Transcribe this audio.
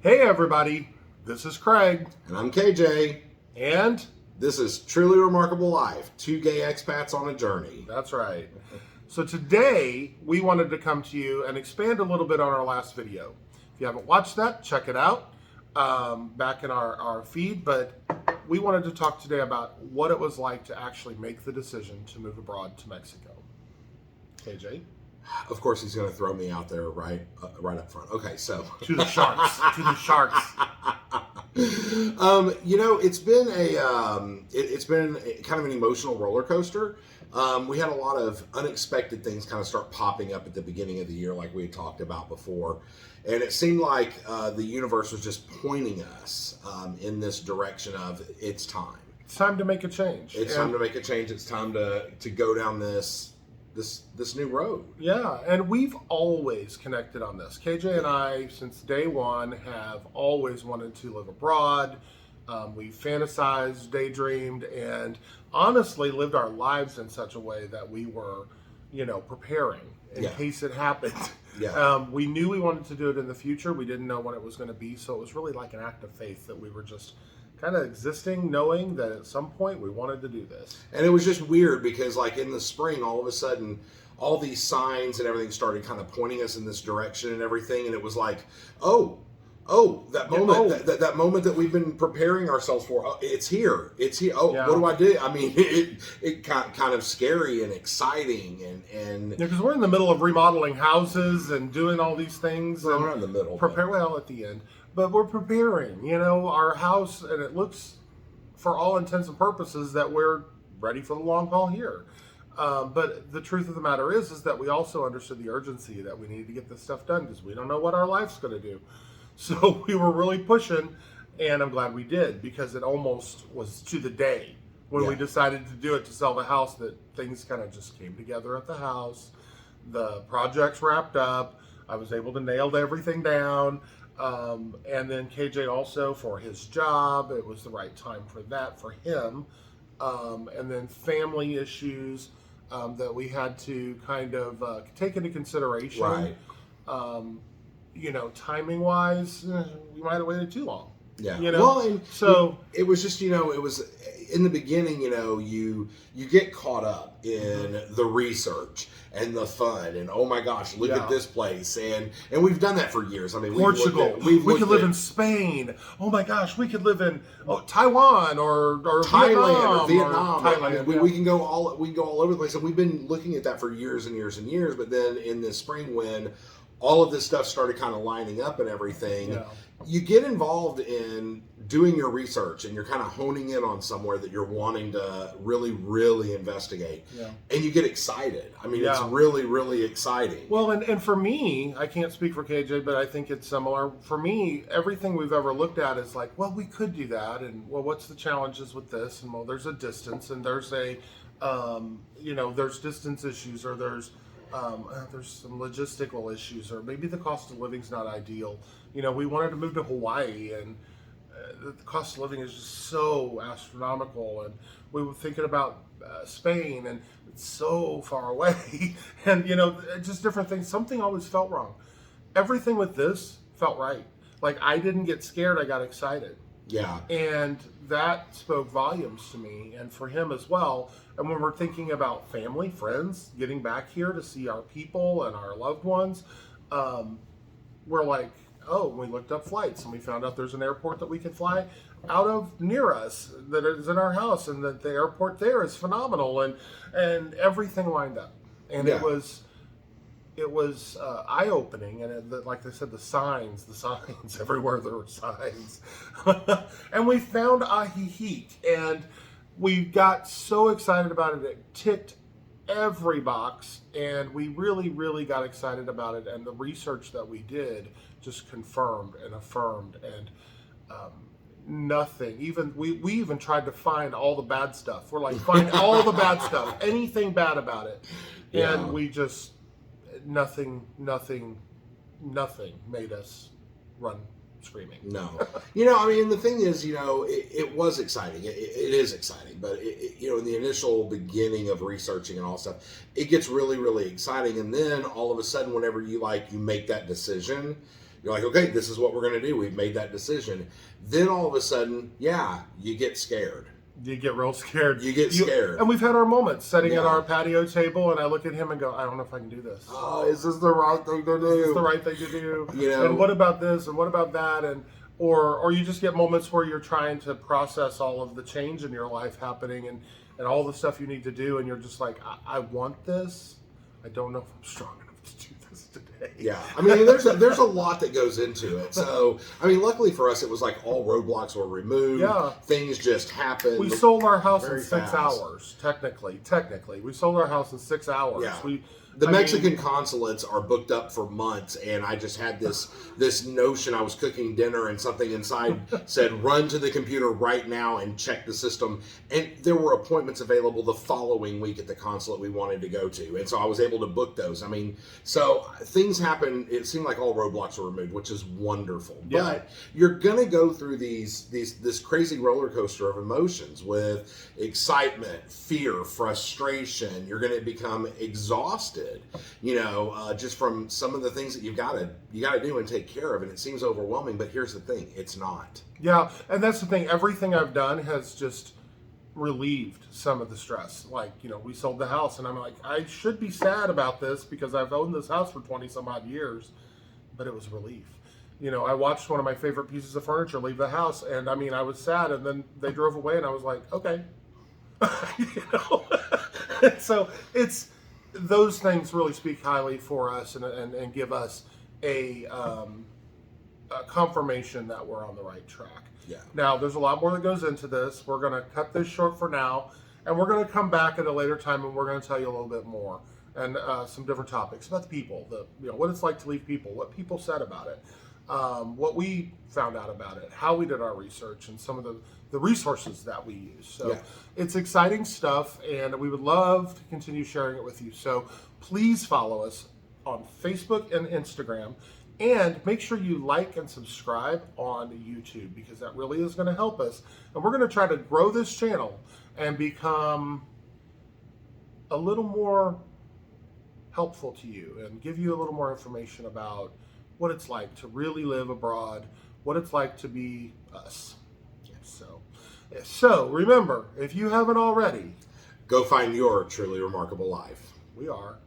Hey everybody, this is Craig. And I'm KJ. And? This is Truly Remarkable Life, two gay expats on a journey. That's right. So today, we wanted to come to you and expand a little bit on our last video. If you haven't watched that, check it out back in our feed. But we wanted to talk today about what it was like to actually make the decision to move abroad to Mexico. KJ? Of course, he's going to throw me out there right up front. Okay, so To the sharks. To the sharks. It's been it's been kind of an emotional roller coaster. We had a lot of unexpected things kind of start popping up at the beginning of the year, like we had talked about before, and it seemed like the universe was just pointing us in this direction of it's time. It's time to make a change. It's time to make a change. It's time to go down this new road. Yeah, and we've always connected on this. KJ and I, since day one, have always wanted to live abroad. We fantasized, daydreamed, and honestly lived our lives in such a way that we were, preparing in case it happened. Yeah. We knew we wanted to do it in the future. We didn't know when it was going to be, so it was really like an act of faith that we were just kind of existing, knowing that at some point we wanted to do this. And it was just weird because like in the spring, all of a sudden, all these signs and everything started kind of pointing us in this direction and everything. And it was like, that moment, that moment that we've been preparing ourselves for, it's here. It's here. Oh, yeah. What do I do? I mean, it kind of scary and exciting and because we're in the middle of remodeling houses and doing all these things. Well, we're in the middle. Well, at the end. But we're preparing, our house, and it looks, for all intents and purposes, that we're ready for the long haul here. But the truth of the matter is that we also understood the urgency that we needed to get this stuff done because we don't know what our life's going to do. So we were really pushing, and I'm glad we did because it almost was to the day when we decided to do it to sell the house that things kind of just came together at the house. The project's wrapped up. I was able to nail everything down. And then KJ also for his job, it was the right time for that for him. And then family issues that we had to kind of take into consideration. Right. Timing wise, we might have waited too long. Yeah. Well, and so it was just, it was in the beginning, you get caught up in the research and the fun and oh my gosh, look at this place and we've done that for years. I mean, Portugal. We could live in Spain. Oh my gosh, we could live in Taiwan or Thailand or Vietnam. Thailand, I mean, we can go all over the place, and we've been looking at that for years and years and years. But then in the spring, when all of this stuff started kind of lining up and everything, you get involved in doing your research and you're kind of honing in on somewhere that you're wanting to really, really investigate. Yeah. And you get excited. I mean, it's really, really exciting. Well, and for me, I can't speak for KJ, but I think it's similar. For me, everything we've ever looked at is like, well, we could do that. And well, what's the challenges with this? And well, there's a distance and there's there's distance issues or there's some logistical issues, or maybe the cost of living is not ideal. We wanted to move to Hawaii, and the cost of living is just so astronomical. And we were thinking about Spain, and it's so far away. And, just different things. Something always felt wrong. Everything with this felt right. Like, I didn't get scared, I got excited. Yeah. And that spoke volumes to me and for him as well. And when we're thinking about family, friends, getting back here to see our people and our loved ones, we're like, we looked up flights and we found out there's an airport that we can fly out of near us that is in our house, and that the airport there is phenomenal, and everything lined up. And it was eye-opening, and like I said, the signs everywhere there were signs. And we found Ajijic, and we got so excited about it. It ticked every box, and we really, really got excited about it. And the research that we did just confirmed and affirmed, and nothing. Even we even tried to find all the bad stuff. We're like, find all the bad stuff, anything bad about it, and we just. Nothing made us run screaming. No. And the thing is, it was exciting. It is exciting, but in the initial beginning of researching and all stuff, it gets really, really exciting. And then all of a sudden, whenever you make that decision, You're like, okay, this is what we're going to do. We've made that decision. Then all of a sudden, yeah, you get scared. You get real scared. You get scared. And we've had our moments sitting at our patio table, and I look at him and go, I don't know if I can do this. Oh, is this the right thing to do? Is this the right thing to do? You know, and what about this? And what about that? And or you just get moments where you're trying to process all of the change in your life happening and all the stuff you need to do, and you're just like, I want this. I don't know if I'm strong enough to do this today. Yeah, I mean, there's a lot that goes into it. So, I mean, luckily for us, it was like all roadblocks were removed. Yeah. Things just happened. We sold our house in 6 fast. hours, technically. We sold our house in 6 hours. Yeah. The Mexican consulates are booked up for months, and I just had this notion. I was cooking dinner, and something inside said, "Run to the computer right now and check the system." And there were appointments available the following week at the consulate we wanted to go to, and so I was able to book those. I mean, so things happen. It seemed like all roadblocks were removed, which is wonderful. Yeah. But you're gonna go through this crazy roller coaster of emotions with excitement, fear, frustration. You're gonna become exhausted. Just from some of the things that you gotta do and take care of, and it seems overwhelming. But here's the thing: it's not. Yeah, and that's the thing. Everything I've done has just relieved some of the stress. Like, we sold the house, and I'm like, I should be sad about this because I've owned this house for 20 some odd years, but it was relief. I watched one of my favorite pieces of furniture leave the house, and I mean, I was sad, and then they drove away, and I was like, okay. So it's. Those things really speak highly for us and give us a confirmation that we're on the right track. Yeah. Now, there's a lot more that goes into this. We're going to cut this short for now, and we're going to come back at a later time, and we're going to tell you a little bit more and some different topics about the people, what it's like to leave people, what people said about it, what we found out about it, how we did our research, and some of the resources that we use. So It's exciting stuff, and we would love to continue sharing it with you. So please follow us on Facebook and Instagram, and make sure you like and subscribe on YouTube, because that really is going to help us. And we're going to try to grow this channel and become a little more helpful to you and give you a little more information about what it's like to really live abroad, what it's like to be us. So remember, if you haven't already, go find your truly remarkable life. We are.